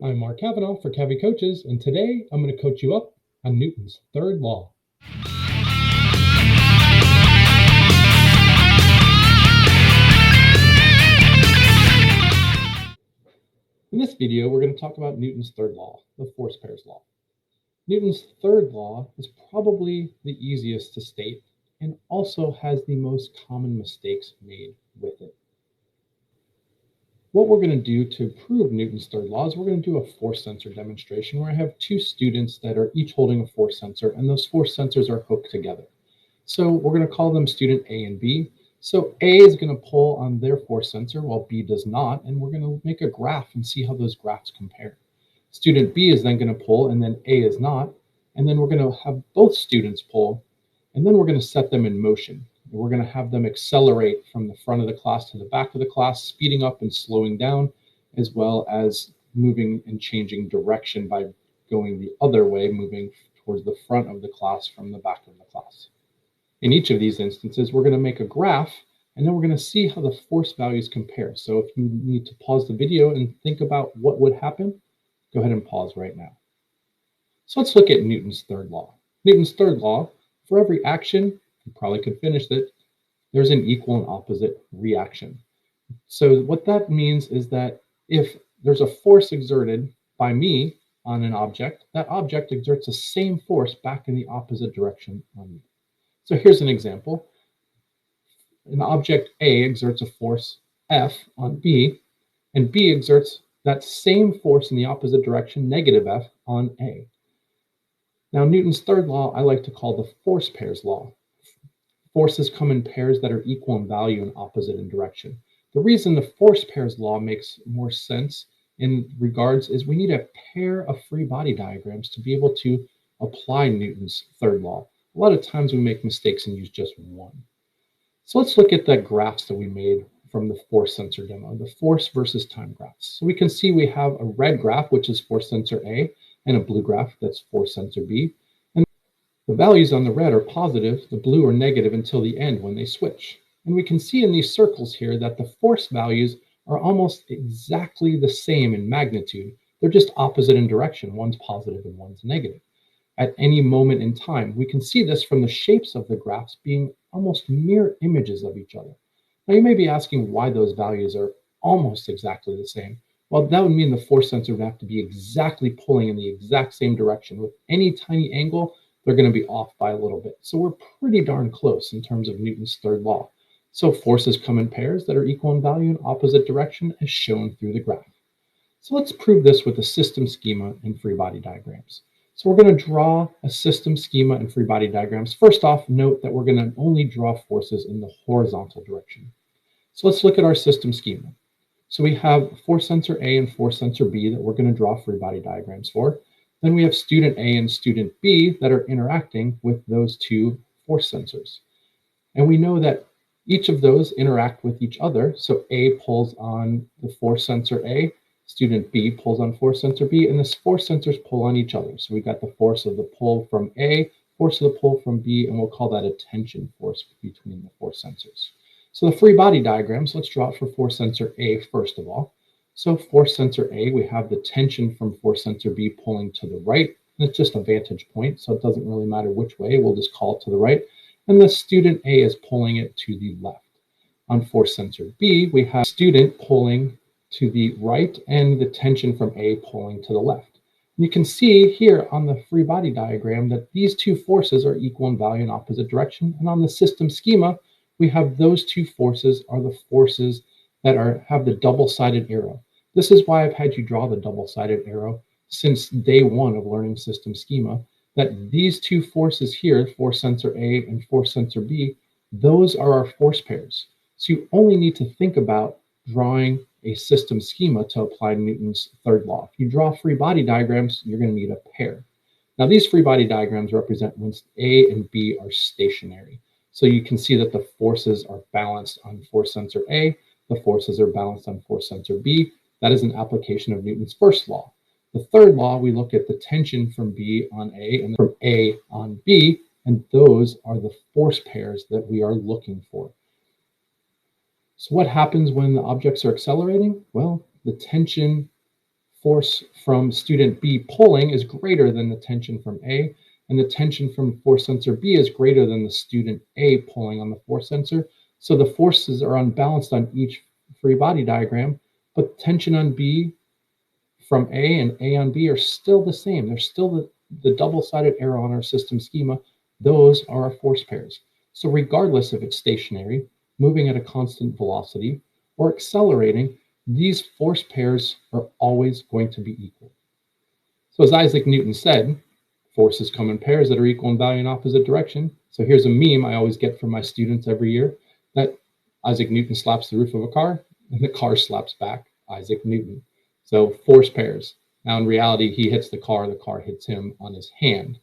I'm Mark Cavanaugh for Cavi Coaches, and today I'm going to coach you up on Newton's third law. In this video, we're going to talk about Newton's third law, the force pairs law. Newton's third law is probably the easiest to state and also has the most common mistakes made with it. What we're going to do to prove Newton's third law is we're going to do a force sensor demonstration where I have two students that are each holding a force sensor, and those force sensors are hooked together. So we're going to call them student A and B. So A is going to pull on their force sensor while B does not, and we're going to make a graph and see how those graphs compare. Student B is then going to pull, and then A is not, and then we're going to have both students pull, and then we're going to set them in motion. We're going to have them accelerate from the front of the class to the back of the class, speeding up and slowing down, as well as moving and changing direction by going the other way, moving towards the front of the class from the back of the class. In each of these instances, we're going to make a graph, and then we're going to see how the force values compare. So if you need to pause the video and think about what would happen, go ahead and pause right now. So let's look at Newton's third law. Newton's third law, for every action, you probably could finish it, there's an equal and opposite reaction. So what that means is that if there's a force exerted by me on an object, that object exerts the same force back in the opposite direction on me. So here's an example. An object A exerts a force F on B, and B exerts that same force in the opposite direction, negative F, on A. Now, Newton's third law I like to call the force pairs law. Forces come in pairs that are equal in value and opposite in direction. The reason the force pairs law makes more sense in regards is we need a pair of free body diagrams to be able to apply Newton's third law. A lot of times we make mistakes and use just one. So let's look at the graphs that we made from the force sensor demo, the force versus time graphs. So we can see we have a red graph, which is force sensor A, and a blue graph, that's force sensor B. And the values on the red are positive, the blue are negative until the end when they switch. And we can see in these circles here that the force values are almost exactly the same in magnitude. They're just opposite in direction. One's positive and one's negative. At any moment in time, we can see this from the shapes of the graphs being almost mirror images of each other. Now you may be asking why those values are almost exactly the same. Well, that would mean the force sensor would have to be exactly pulling in the exact same direction. With any tiny angle, they're going to be off by a little bit. So we're pretty darn close in terms of Newton's third law. So forces come in pairs that are equal in value in opposite direction as shown through the graph. So let's prove this with a system schema and free body diagrams. So we're going to draw a system schema and free body diagrams. First off, note that we're going to only draw forces in the horizontal direction. So let's look at our system schema. So we have force sensor A and force sensor B that we're going to draw free body diagrams for. Then we have student A and student B that are interacting with those two force sensors. And we know that each of those interact with each other. So A pulls on the force sensor A, student B pulls on force sensor B, and the force sensors pull on each other. So we got the force of the pull from A, force of the pull from B, and we'll call that a tension force between the force sensors. So the free body diagrams, let's draw it for force sensor A first of all. So force sensor A, we have the tension from force sensor B pulling to the right. And it's just a vantage point, so it doesn't really matter which way. We'll just call it to the right. And the student A is pulling it to the left. On force sensor B, we have student pulling to the right and the tension from A pulling to the left. And you can see here on the free body diagram that these two forces are equal in value in opposite direction. And on the system schema, we have those two forces are the forces that have the double-sided arrow. This is why I've had you draw the double-sided arrow since day one of learning system schema, that these two forces here, force sensor A and force sensor B, those are our force pairs. So you only need to think about drawing a system schema to apply Newton's third law. If you draw free body diagrams, you're going to need a pair. Now these free body diagrams represent when A and B are stationary. So you can see that the forces are balanced on force sensor A, the forces are balanced on force sensor B. That is an application of Newton's first law. The third law, we look at the tension from B on A and from A on B, and those are the force pairs that we are looking for. So what happens when the objects are accelerating? Well, the tension force from student B pulling is greater than the tension from A, and the tension from force sensor B is greater than the student A pulling on the force sensor. So the forces are unbalanced on each free body diagram, but tension on B from A and A on B are still the same. They're still the double-sided arrow on our system schema. Those are our force pairs. So regardless if it's stationary, moving at a constant velocity, or accelerating, these force pairs are always going to be equal. So as Isaac Newton said, forces come in pairs that are equal in value in opposite direction. So here's a meme I always get from my students every year, that Isaac Newton slaps the roof of a car and the car slaps back Isaac Newton. So force pairs. Now in reality, he hits the car hits him on his hand.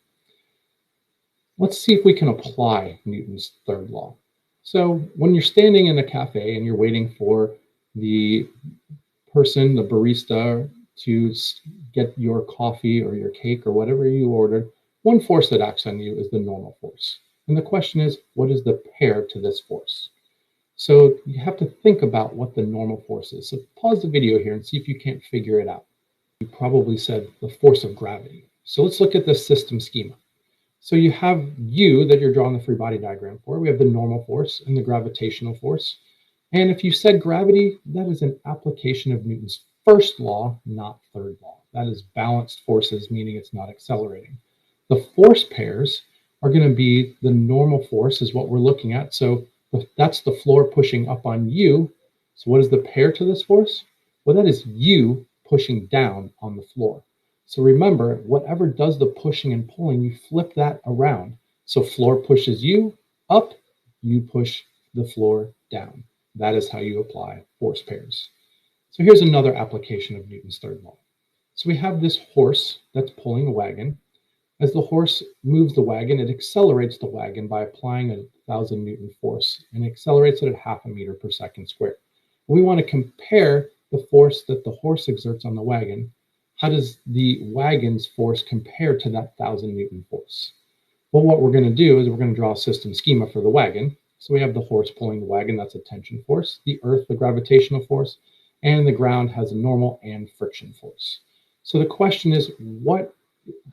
Let's see if we can apply Newton's third law. So when you're standing in a cafe and you're waiting for the person, the barista, to get your coffee or your cake or whatever you ordered, one force that acts on you is the normal force. And the question is, what is the pair to this force? So you have to think about what the normal force is. So pause the video here and see if you can't figure it out. You probably said the force of gravity. So let's look at the system schema. So you have U that you're drawing the free body diagram for. We have the normal force and the gravitational force. And if you said gravity, that is an application of Newton's first law, not third law. That is balanced forces, meaning it's not accelerating. The force pairs are going to be the normal force is what we're looking at. So that's the floor pushing up on U. So what is the pair to this force? Well, that is U pushing down on the floor. So remember, whatever does the pushing and pulling, you flip that around. So floor pushes you up, you push the floor down. That is how you apply force pairs. So here's another application of Newton's third law. So we have this horse that's pulling a wagon. As the horse moves the wagon, it accelerates the wagon by applying a 1,000 Newton force, and accelerates it at half a meter per second squared. We want to compare the force that the horse exerts on the wagon. How does the wagon's force compare to that 1,000 Newton force? Well, what we're going to do is we're going to draw a system schema for the wagon. So we have the horse pulling the wagon, that's a tension force, the earth, the gravitational force, and the ground has a normal and friction force. So the question is,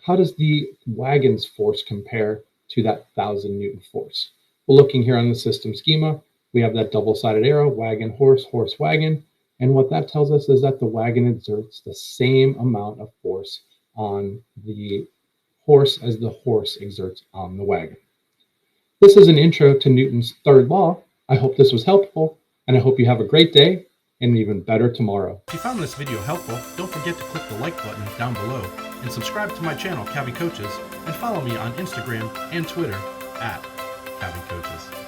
how does the wagon's force compare to that 1,000 Newton force? Well, looking here on the system schema, we have that double-sided arrow, wagon, horse, horse, wagon. And what that tells us is that the wagon exerts the same amount of force on the horse as the horse exerts on the wagon. This is an intro to Newton's third law. I hope this was helpful, and I hope you have a great day and an even better tomorrow. If you found this video helpful, don't forget to click the like button down below and subscribe to my channel, Cavi Coaches, and follow me on Instagram and Twitter @CaviCoaches.